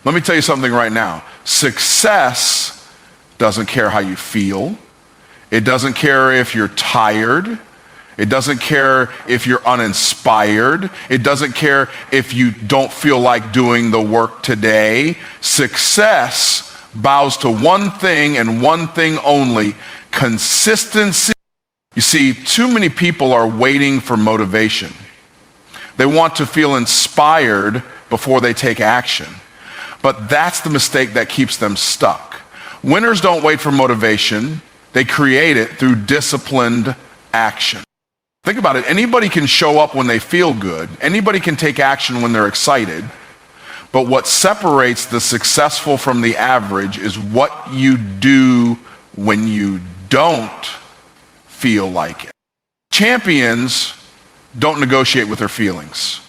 Let me tell you something right now. Success doesn't care how you feel. It doesn't care if you're tired. It doesn't care if you're uninspired. It doesn't care if you don't feel like doing the work today. Success bows to one thing and one thing only: consistency. You see, too many people are waiting for motivation. They want to feel inspired before they take action. But that's the mistake that keeps them stuck. Winners don't wait for motivation. They create it through disciplined action. Think about it. Anybody can show up when they feel good. Anybody can take action when they're excited. But what separates the successful from the average is what you do when you don't feel like it. Champions don't negotiate with their feelings.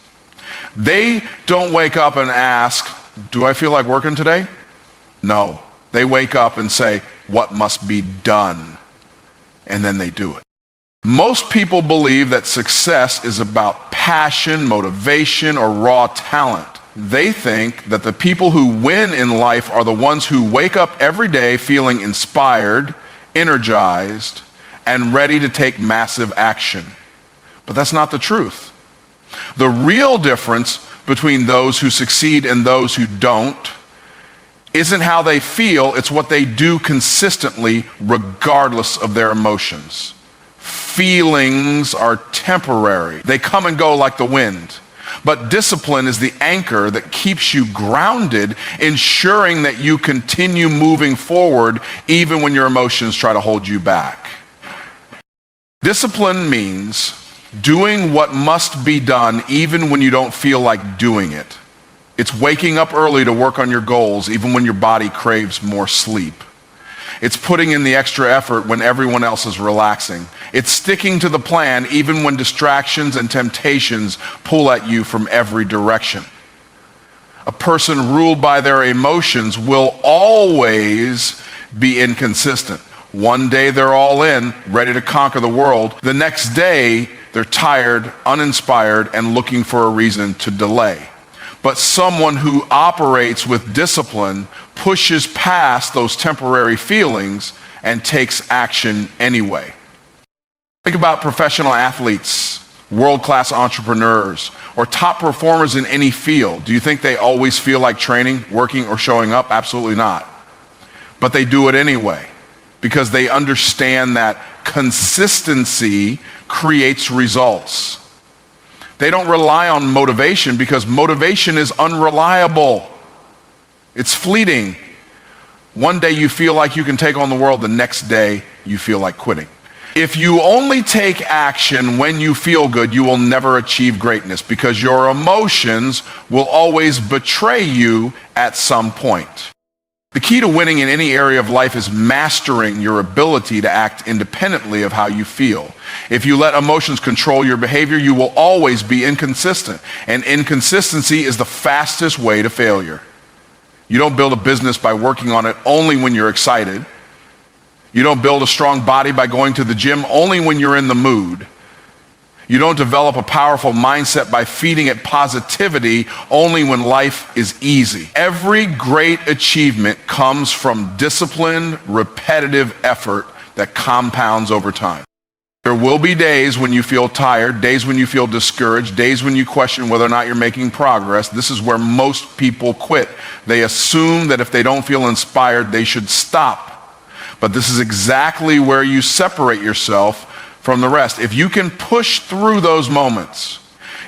They don't wake up and ask, do I feel like working today? No. They wake up and say, what must be done? And then they do it. Most people believe that success is about passion, motivation, or raw talent. They think that the people who win in life are the ones who wake up every day feeling inspired, energized, and ready to take massive action. But that's not the truth. The real difference between those who succeed and those who don't isn't how they feel, it's what they do consistently regardless of their emotions. Feelings are temporary. They come and go like the wind. But discipline is the anchor that keeps you grounded, ensuring that you continue moving forward even when your emotions try to hold you back. Discipline means doing what must be done even when you don't feel like doing it. It's waking up early to work on your goals even when your body craves more sleep. It's putting in the extra effort when everyone else is relaxing. It's sticking to the plan even when distractions and temptations pull at you from every direction. A person ruled by their emotions will always be inconsistent. One day they're all in, ready to conquer the world. The next day, they're tired, uninspired, and looking for a reason to delay. But someone who operates with discipline pushes past those temporary feelings and takes action anyway. Think about professional athletes, world-class entrepreneurs, or top performers in any field. Do you think they always feel like training, working, or showing up? Absolutely not. But they do it anyway because they understand that consistency creates results. They don't rely on motivation because motivation is unreliable. It's fleeting. One day you feel like you can take on the world, the next day you feel like quitting. If you only take action when you feel good, you will never achieve greatness because your emotions will always betray you at some point. The key to winning in any area of life is mastering your ability to act independently of how you feel. If you let emotions control your behavior, you will always be inconsistent. And inconsistency is the fastest way to failure. You don't build a business by working on it only when you're excited. You don't build a strong body by going to the gym only when you're in the mood. You don't develop a powerful mindset by feeding it positivity only when life is easy. Every great achievement comes from disciplined, repetitive effort that compounds over time. There will be days when you feel tired, days when you feel discouraged, days when you question whether or not you're making progress. This is where most people quit. They assume that if they don't feel inspired, they should stop. But this is exactly where you separate yourself from the rest. If you can push through those moments,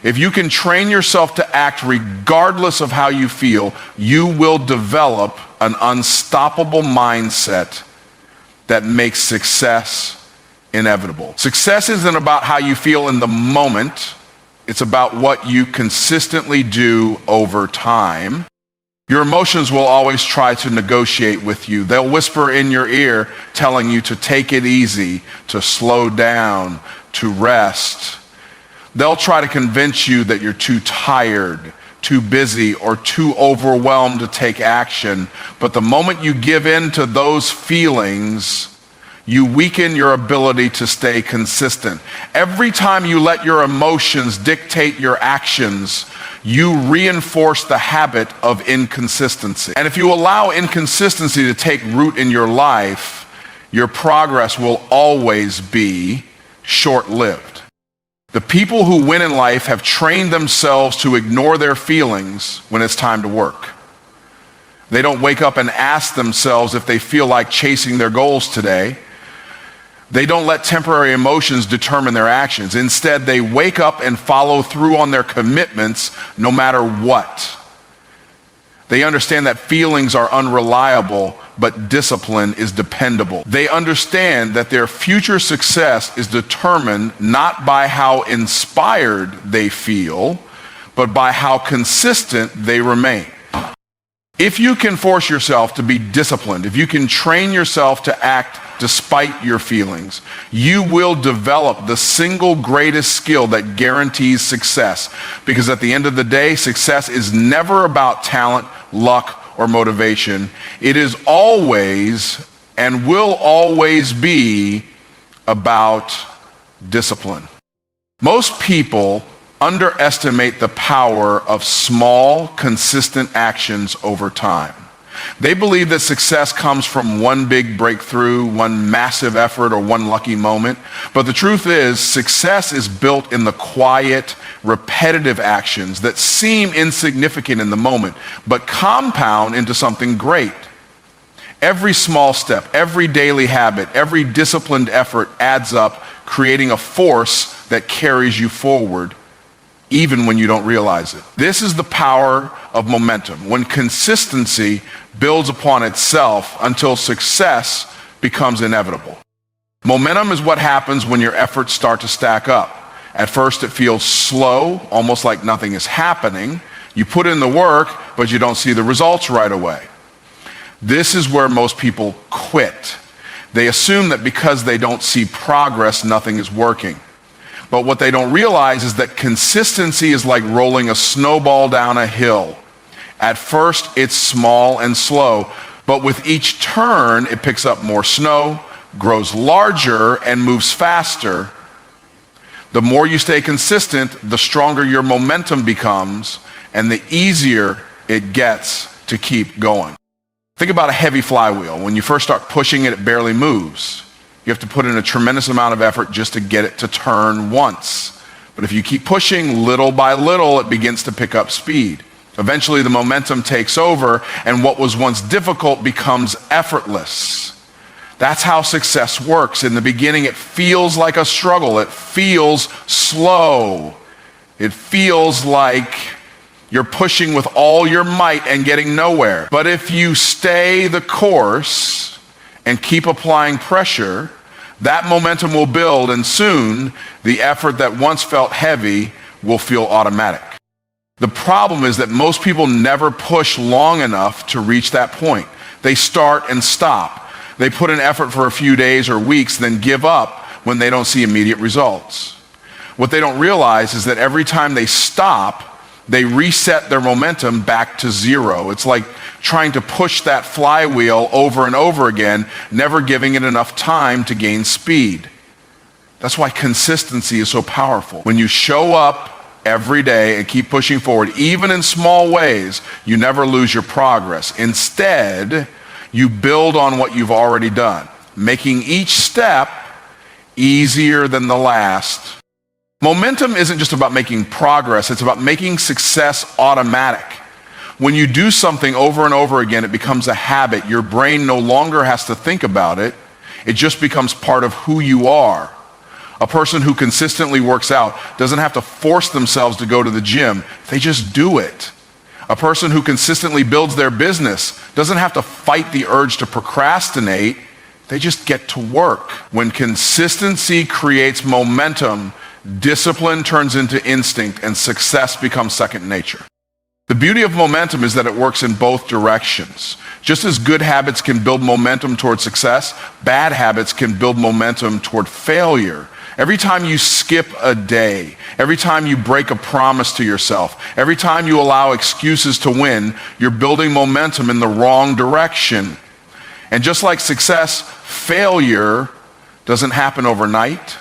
if you can train yourself to act regardless of how you feel, you will develop an unstoppable mindset that makes success inevitable. Success isn't about how you feel in the moment. It's about what you consistently do over time. Your emotions will always try to negotiate with you. They'll whisper in your ear telling you to take it easy, to slow down, to rest. They'll try to convince you that you're too tired, too busy, or too overwhelmed to take action. But the moment you give in to those feelings, you weaken your ability to stay consistent. Every time you let your emotions dictate your actions, you reinforce the habit of inconsistency. And if you allow inconsistency to take root in your life, your progress will always be short-lived. The people who win in life have trained themselves to ignore their feelings when it's time to work. They don't wake up and ask themselves if they feel like chasing their goals today. They don't let temporary emotions determine their actions. Instead, they wake up and follow through on their commitments no matter what. They understand that feelings are unreliable, but discipline is dependable. They understand that their future success is determined not by how inspired they feel, but by how consistent they remain. If you can force yourself to be disciplined, if you can train yourself to act despite your feelings, you will develop the single greatest skill that guarantees success. Because at the end of the day, success is never about talent, luck, or motivation. It is always and will always be about discipline. Most people underestimate the power of small, consistent actions over time. They believe that success comes from one big breakthrough, one massive effort, or one lucky moment. But the truth is, success is built in the quiet, repetitive actions that seem insignificant in the moment, but compound into something great. Every small step, every daily habit, every disciplined effort adds up, creating a force that carries you forward, even when you don't realize it. This is the power of momentum, when consistency builds upon itself until success becomes inevitable. Momentum is what happens when your efforts start to stack up. At first it feels slow, almost like nothing is happening. You put in the work, but you don't see the results right away. This is where most people quit. They assume that because they don't see progress, nothing is working. But what they don't realize is that consistency is like rolling a snowball down a hill. At first, it's small and slow, but with each turn, it picks up more snow, grows larger, and moves faster. The more you stay consistent, the stronger your momentum becomes, and the easier it gets to keep going. Think about a heavy flywheel. When you first start pushing it, it barely moves. You have to put in a tremendous amount of effort just to get it to turn once. But if you keep pushing little by little, it begins to pick up speed. Eventually, the momentum takes over, and what was once difficult becomes effortless. That's how success works. In the beginning, it feels like a struggle. It feels slow. It feels like you're pushing with all your might and getting nowhere. But if you stay the course and keep applying pressure, that momentum will build, and soon the effort that once felt heavy will feel automatic. The problem is that most people never push long enough to reach that point. They start and stop. They put in effort for a few days or weeks, then give up when they don't see immediate results. What they don't realize is that every time they stop, they reset their momentum back to zero. It's like trying to push that flywheel over and over again, never giving it enough time to gain speed. That's why consistency is so powerful. When you show up every day and keep pushing forward, even in small ways, you never lose your progress. Instead, you build on what you've already done, making each step easier than the last. Momentum isn't just about making progress, it's about making success automatic. When you do something over and over again, it becomes a habit. Your brain no longer has to think about it. It just becomes part of who you are. A person who consistently works out doesn't have to force themselves to go to the gym. They just do it. A person who consistently builds their business doesn't have to fight the urge to procrastinate. They just get to work. When consistency creates momentum, discipline turns into instinct, and success becomes second nature. The beauty of momentum is that it works in both directions. Just as good habits can build momentum toward success, bad habits can build momentum toward failure. Every time you skip a day, every time you break a promise to yourself, every time you allow excuses to win, you're building momentum in the wrong direction. And just like success, failure doesn't happen overnight.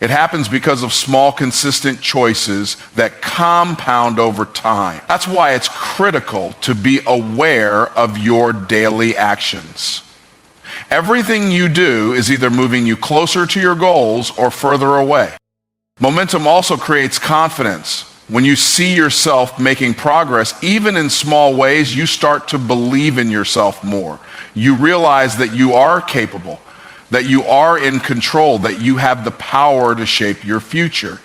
It happens because of small, consistent choices that compound over time. That's why it's critical to be aware of your daily actions. Everything you do is either moving you closer to your goals or further away. Momentum also creates confidence. When you see yourself making progress, even in small ways, you start to believe in yourself more. You realize that you are capable, that you are in control, that you have the power to shape your future.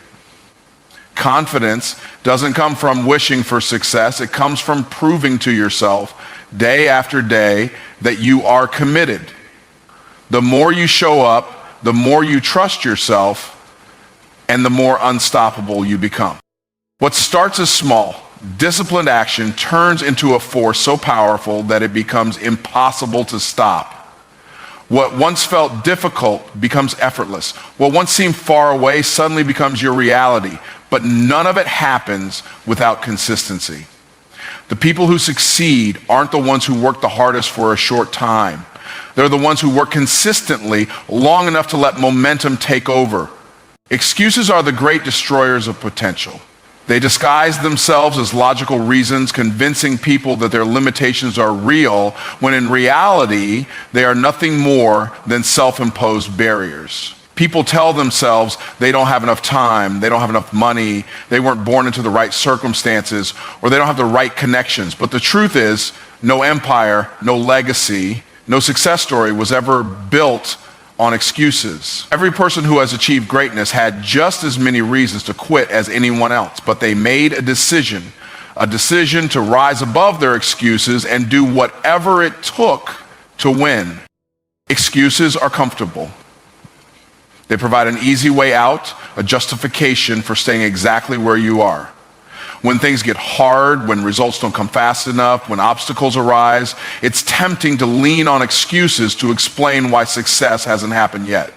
Confidence doesn't come from wishing for success. It comes from proving to yourself day after day that you are committed. The more you show up, the more you trust yourself, and the more unstoppable you become. What starts as small, disciplined action turns into a force so powerful that it becomes impossible to stop. What once felt difficult becomes effortless. What once seemed far away suddenly becomes your reality. But none of it happens without consistency. The people who succeed aren't the ones who work the hardest for a short time. They're the ones who work consistently long enough to let momentum take over. Excuses are the great destroyers of potential. They disguise themselves as logical reasons, convincing people that their limitations are real, when in reality, they are nothing more than self-imposed barriers. People tell themselves they don't have enough time, they don't have enough money, they weren't born into the right circumstances, or they don't have the right connections. But the truth is, no empire, no legacy, no success story was ever built on excuses. Every person who has achieved greatness had just as many reasons to quit as anyone else, but they made a decision to rise above their excuses and do whatever it took to win. Excuses are comfortable. They provide an easy way out, a justification for staying exactly where you are. When things get hard, when results don't come fast enough, when obstacles arise, it's tempting to lean on excuses to explain why success hasn't happened yet.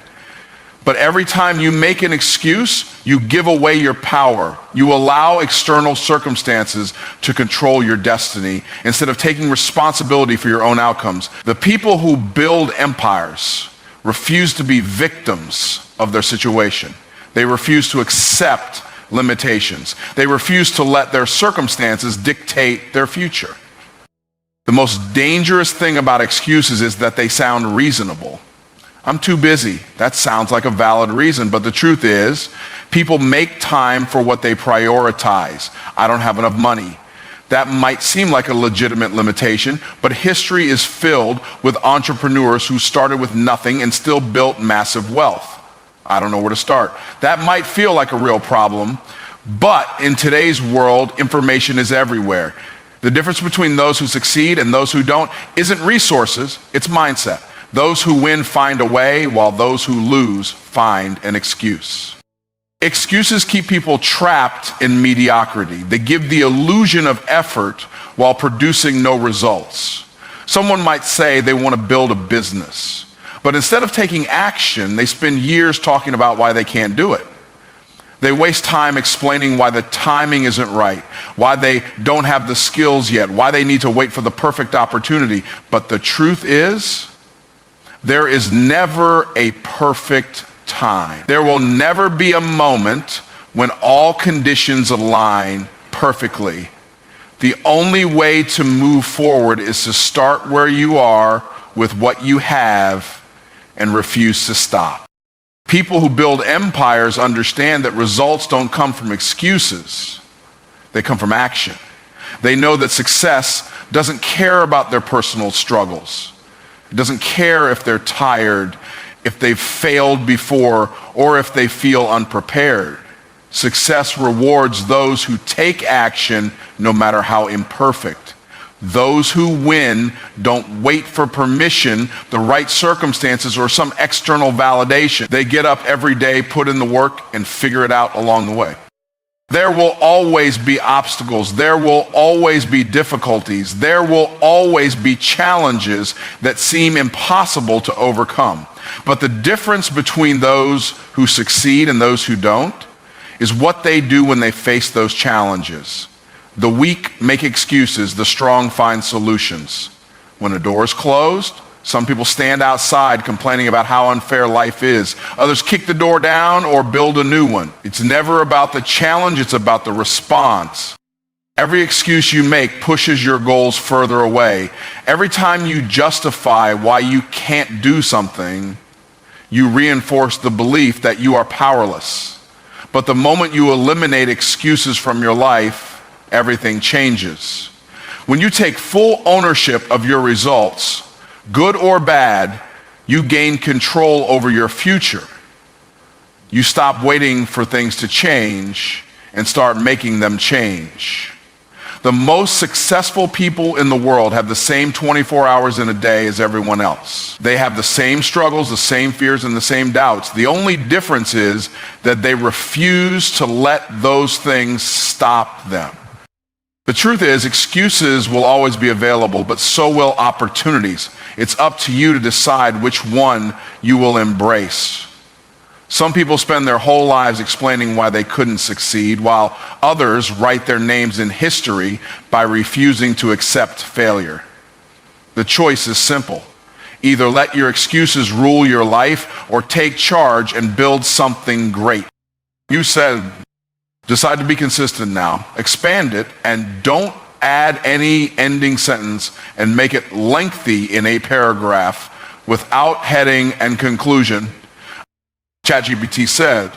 But every time you make an excuse, you give away your power. You allow external circumstances to control your destiny instead of taking responsibility for your own outcomes. The people who build empires refuse to be victims of their situation. They refuse to accept limitations. They refuse to let their circumstances dictate their future. The most dangerous thing about excuses is that they sound reasonable. I'm too busy. That sounds like a valid reason, but the truth is, people make time for what they prioritize. I don't have enough money. That might seem like a legitimate limitation, but history is filled with entrepreneurs who started with nothing and still built massive wealth. I don't know where to start. That might feel like a real problem, but in today's world, information is everywhere. The difference between those who succeed and those who don't isn't resources, it's mindset. Those who win find a way, while those who lose find an excuse. Excuses keep people trapped in mediocrity. They give the illusion of effort while producing no results. Someone might say they want to build a business, but instead of taking action, they spend years talking about why they can't do it. They waste time explaining why the timing isn't right, why they don't have the skills yet, why they need to wait for the perfect opportunity. But the truth is, there is never a perfect time. There will never be a moment when all conditions align perfectly. The only way to move forward is to start where you are with what you have and refuse to stop. People who build empires understand that results don't come from excuses. They come from action. They know that success doesn't care about their personal struggles. It doesn't care if they're tired, if they've failed before, or if they feel unprepared. Success rewards those who take action, no matter how imperfect. Those who win don't wait for permission, the right circumstances, or some external validation. They get up every day, put in the work, and figure it out along the way. There will always be obstacles. There will always be difficulties. There will always be challenges that seem impossible to overcome. But the difference between those who succeed and those who don't is what they do when they face those challenges. The weak make excuses, the strong find solutions. When a door is closed, Some people stand outside complaining about how unfair life is. Others kick the door down or build a new one. It's never about the challenge, it's about the response. Every excuse you make pushes your goals further away. Every time you justify why you can't do something, you reinforce the belief that you are powerless. But the moment you eliminate excuses from your life, everything changes. When you take full ownership of your results, good or bad, you gain control over your future. You stop waiting for things to change and start making them change. The most successful people in the world have the same 24 hours in a day as everyone else. They have the same struggles, the same fears, and the same doubts. The only difference is that they refuse to let those things stop them. The truth is, excuses will always be available, but so will opportunities. It's up to you to decide which one you will embrace. Some people spend their whole lives explaining why they couldn't succeed, while others write their names in history by refusing to accept failure. The choice is simple. Either let your excuses rule your life or take charge and build something great. You said, decide to be consistent now. Expand it and don't add any ending sentence and make it lengthy in a paragraph without heading and conclusion. ChatGPT said,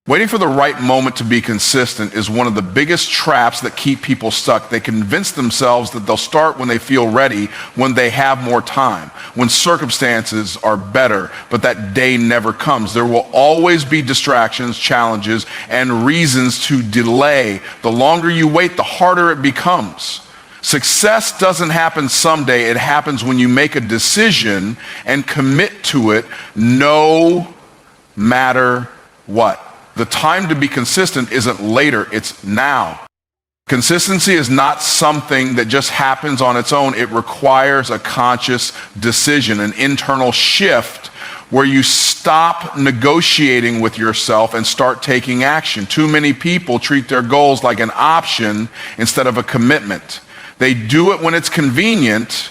waiting for the right moment to be consistent is one of the biggest traps that keep people stuck. They convince themselves that they'll start when they feel ready, when they have more time, when circumstances are better, but that day never comes. There will always be distractions, challenges, and reasons to delay. The longer you wait, the harder it becomes. Success doesn't happen someday. It happens when you make a decision and commit to it no matter what. The time to be consistent isn't later, it's now. Consistency is not something that just happens on its own. It requires a conscious decision, an internal shift where you stop negotiating with yourself and start taking action. Too many people treat their goals like an option instead of a commitment. They do it when it's convenient,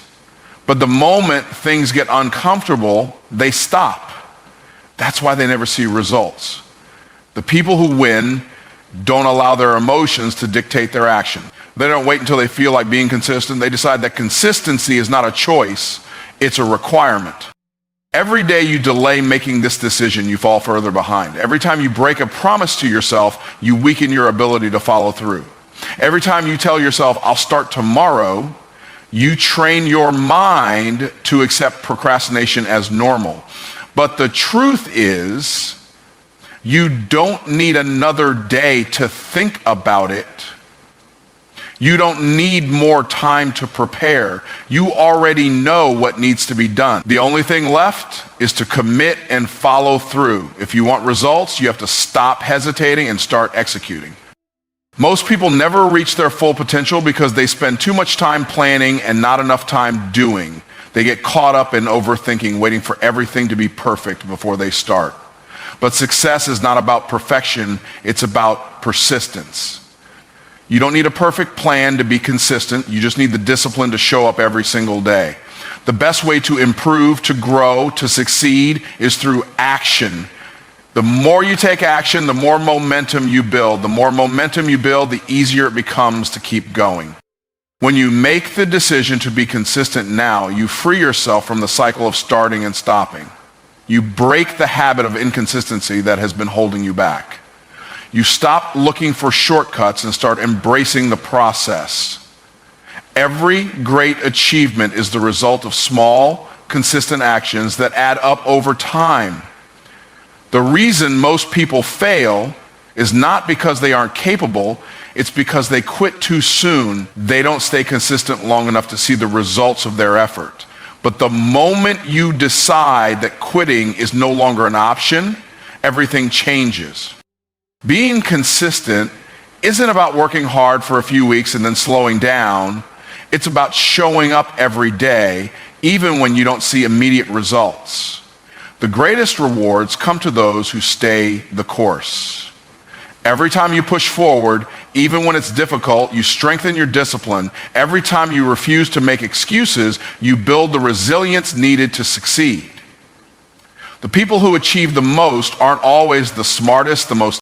but the moment things get uncomfortable, they stop. That's why they never see results. The people who win don't allow their emotions to dictate their action. They don't wait until they feel like being consistent. They decide that consistency is not a choice, it's a requirement. Every day you delay making this decision, you fall further behind. Every time you break a promise to yourself, you weaken your ability to follow through. Every time you tell yourself, I'll start tomorrow, you train your mind to accept procrastination as normal. But the truth is, you don't need another day to think about it. You don't need more time to prepare. You already know what needs to be done. The only thing left is to commit and follow through. If you want results, you have to stop hesitating and start executing. Most people never reach their full potential because they spend too much time planning and not enough time doing. They get caught up in overthinking, waiting for everything to be perfect before they start. But success is not about perfection, it's about persistence. You don't need a perfect plan to be consistent, you just need the discipline to show up every single day. The best way to improve, to grow, to succeed is through action. The more you take action, the more momentum you build. The more momentum you build, the easier it becomes to keep going. When you make the decision to be consistent now, you free yourself from the cycle of starting and stopping. You break the habit of inconsistency that has been holding you back. You stop looking for shortcuts and start embracing the process. Every great achievement is the result of small, consistent actions that add up over time. The reason most people fail is not because they aren't capable, it's because they quit too soon. They don't stay consistent long enough to see the results of their effort. But the moment you decide that quitting is no longer an option, everything changes. Being consistent isn't about working hard for a few weeks and then slowing down. It's about showing up every day, even when you don't see immediate results. The greatest rewards come to those who stay the course. Every time you push forward, even when it's difficult, you strengthen your discipline. Every time you refuse to make excuses, you build the resilience needed to succeed. The people who achieve the most aren't always the smartest, the most